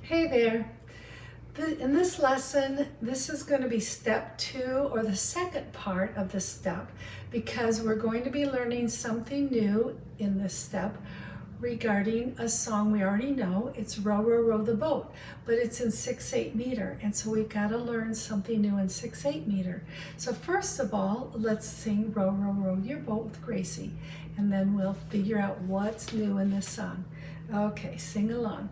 Hey there. In this lesson, this is going to be step 2 or the second part of the step because we're going to be learning something new in this step regarding a song we already know. It's Row, Row, Row the Boat, but it's in 6/8 meter. And so we've got to learn something new in 6/8 meter. So first of all, let's sing Row, Row, Row Your Boat with Gracie. And then we'll figure out what's new in this song. Okay, sing along.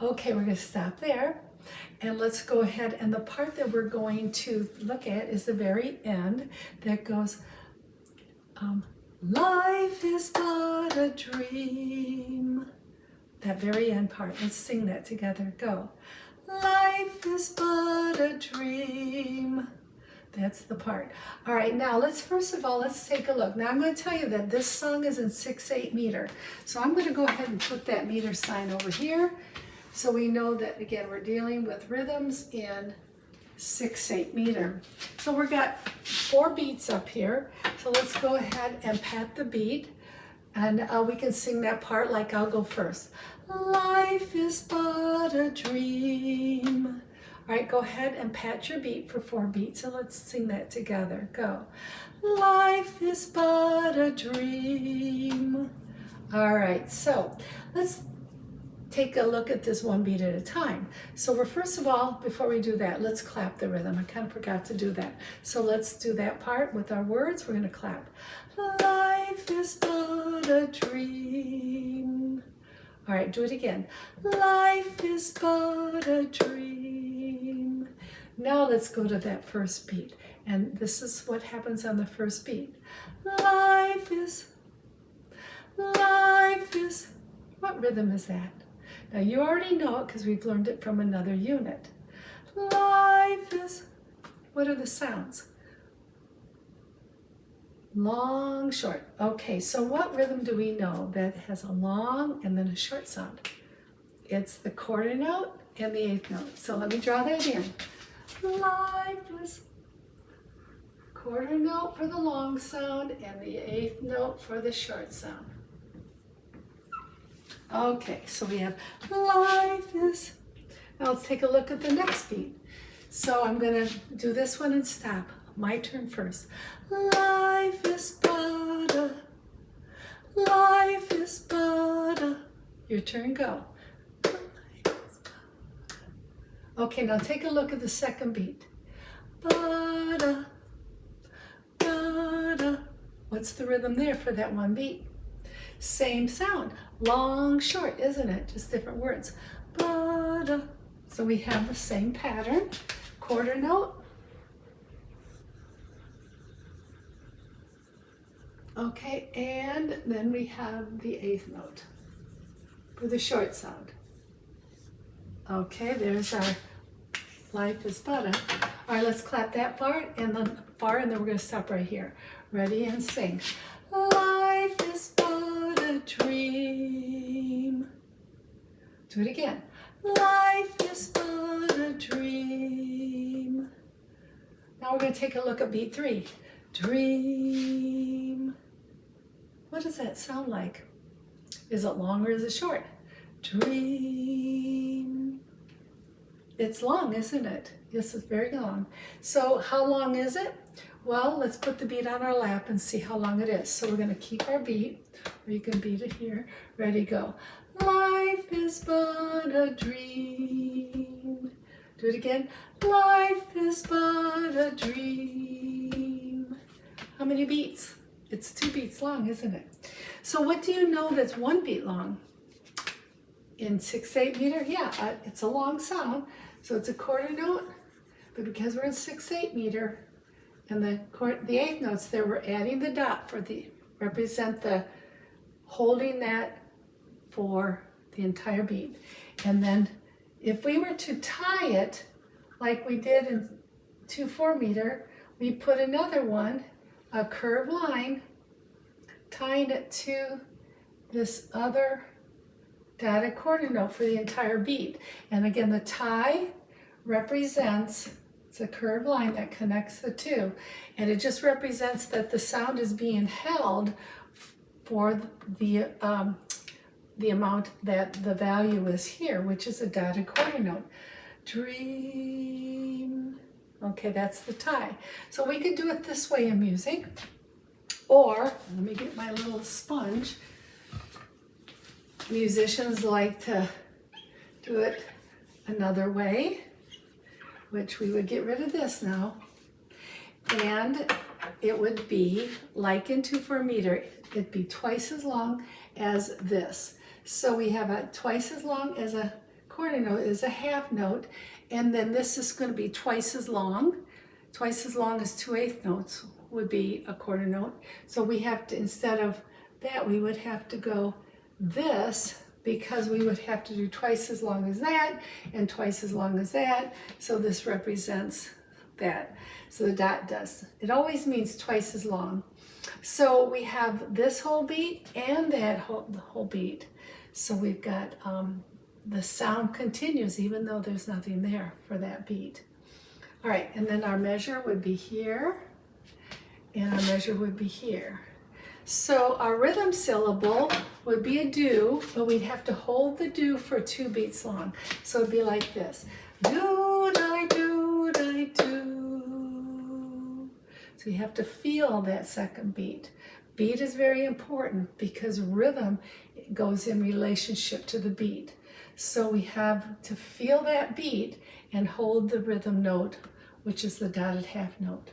Okay, we're going to stop there and let's go ahead, and the part that we're going to look at is the very end that goes, life is but a dream. That very end part, let's sing that together. Go. Life is but a dream. That's the part. All right, now let's take a look. Now I'm going to tell you that this song is in 6/8 meter. So I'm going to go ahead and put that meter sign over here. So we know that, again, we're dealing with rhythms in 6/8 meter. So we've got 4 beats up here. So let's go ahead and pat the beat. And we can sing that part like I'll go first. Life is but a dream. All right, go ahead and pat your beat for 4 beats. So let's sing that together. Go. Life is but a dream. All right, so let's take a look at this 1 beat at a time. So we're, first of all, before we do that, let's clap the rhythm. I kind of forgot to do that. So let's do that part with our words. We're going to clap. Life is but a dream. All right, do it again. Life is but a dream. Now let's go to that first beat. And this is what happens on the first beat. Life is, what rhythm is that? Now you already know it because we've learned it from another unit. Life is, what are the sounds? Long, short. Okay, so what rhythm do we know that has a long and then a short sound? It's the quarter note and the 8th note. So let me draw that in. Life is quarter note for the long sound and the 8th note for the short sound. Okay, so we have life is. Now let's take a look at the next beat. So I'm going to do this one and stop. My turn first. Life is but a, your turn, go. Okay, now take a look at the second beat. But what's the rhythm there for that 1 beat? Same sound, long, short, isn't it? Just different words. So we have the same pattern. Quarter note. Okay, and then we have the 8th note for the short sound. Okay, there's our life is but a. All right, let's clap that part and then and then we're going to stop right here. Ready and sing. Life is but a dream. Do it again. Life is but a dream. Now we're going to take a look at beat 3. Dream. What does that sound like? Is it long or is it short? Dream. It's long, isn't it? Yes, it's very long. So how long is it? Well, let's put the beat on our lap and see how long it is. So we're going to keep our beat, or you can beat it here. Ready, go. Life is but a dream. Do it again. Life is but a dream. How many beats? It's 2 beats long, isn't it? So what do you know that's 1 beat long? In 6/8 meter, yeah, it's a long sound. So it's a quarter note, but because we're in 6/8 meter, and the 8th notes there, we're adding the dot for represent the holding that for the entire beat. And then if we were to tie it like we did in 2/4 meter, we put another one, a curved line, tying it to this other dotted quarter note for the entire beat. And again, the tie represents, it's a curved line that connects the two, and it just represents that the sound is being held for the amount that the value is here, which is a dotted quarter note. Dream. Okay, that's the tie. So we could do it this way in music, or let me get my little sponge. Musicians like to do it another way, which we would get rid of this now, and it would be like in 2/4 meter. It'd be twice as long as this. So we have a twice as long as a quarter note is a half note, and then this is going to be twice as long. Twice as long as 2/8 notes would be a quarter note. So we have to, instead of that, we would have to go this, because we would have to do twice as long as that and twice as long as that. So this represents that. So the dot does. It always means twice as long. So we have this whole beat and that whole beat. So we've got the sound continues even though there's nothing there for that beat. All right, and then our measure would be here, and our measure would be here. So our rhythm syllable would be a do, but we'd have to hold the do for 2 beats long. So it'd be like this. Do, di, do, di, do. So you have to feel that second beat. Beat is very important because rhythm goes in relationship to the beat. So we have to feel that beat and hold the rhythm note, which is the dotted half note.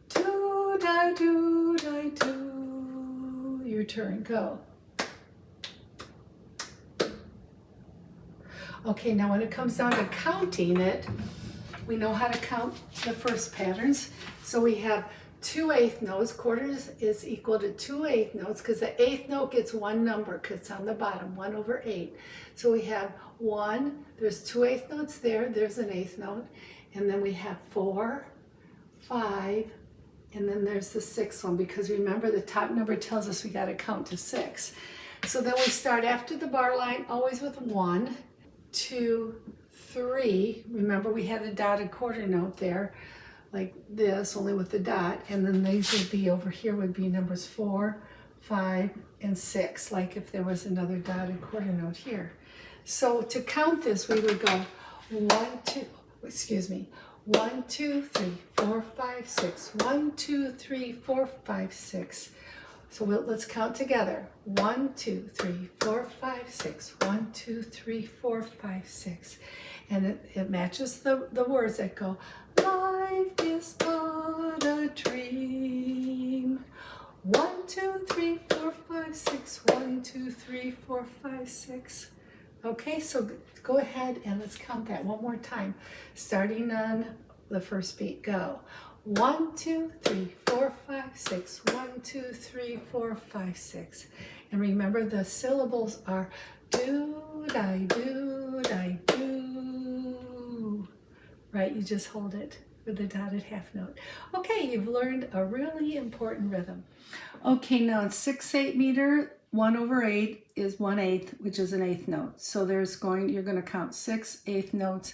Do, di, do, di, do. Your turn, go. Okay, now when it comes down to counting it, we know how to count the first patterns. So we have 2/8 notes. Quarters is equal to 2/8 notes because the 8th note gets one number because it's on the bottom, 1/8. So we have 1, there's 2/8 notes there, there's an 8th note, and then we have 4, 5, and then there's the 6th one, because remember the top number tells us we got to count to 6. So then we start after the bar line always with 1, 2, 3. Remember we had a dotted quarter note there, like this, only with the dot, and then these would be over here would be numbers 4, 5, and 6, like if there was another dotted quarter note here. So to count this, we would go 1, 2, 3, 4, 5, 6. 1, 2, 3, 4, 5, 6. So let's count together. 1, 2, 3, 4, 5, 6. 1, 2, 3, 4, 5, 6. And it matches the words that go, life is but a dream. 1, 2, 3, 4, 5, 6. 1, 2, 3, 4, 5, 6. Okay, so go ahead and let's count that one more time. Starting on the first beat, go. 1, 2, 3, 4, 5, 6. 1, 2, 3, 4, 5, 6. And remember the syllables are do, di, do, di, do. Right, you just hold it with the dotted half note. Okay, you've learned a really important rhythm. Okay, now in 6/8 meter, 1/8 is 1/8, which is an 8th note. So you're going to count 6 8th notes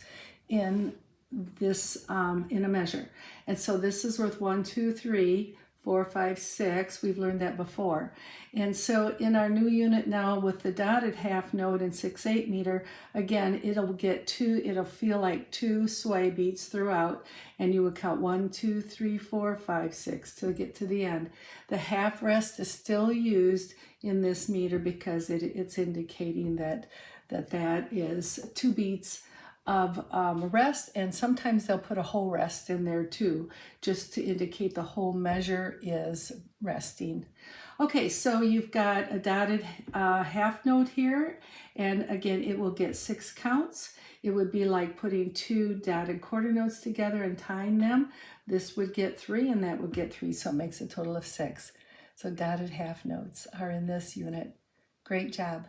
in this in a measure. And so this is worth 1, 2, 3, 4, 5, 6. We've learned that before. And so in our new unit now with the dotted half note in 6/8 meter, again, it'll feel like 2 sway beats throughout, and you would count 1, 2, 3, 4, 5, 6 to get to the end. The half rest is still used in this meter because it's indicating that is 2 beats of rest, and sometimes they'll put a whole rest in there too, just to indicate the whole measure is resting. Okay, so you've got a dotted half note here, and again, it will get 6 counts. It would be like putting 2 dotted quarter notes together and tying them. This would get 3, and that would get 3, so it makes a total of 6. So dotted half notes are in this unit. Great job.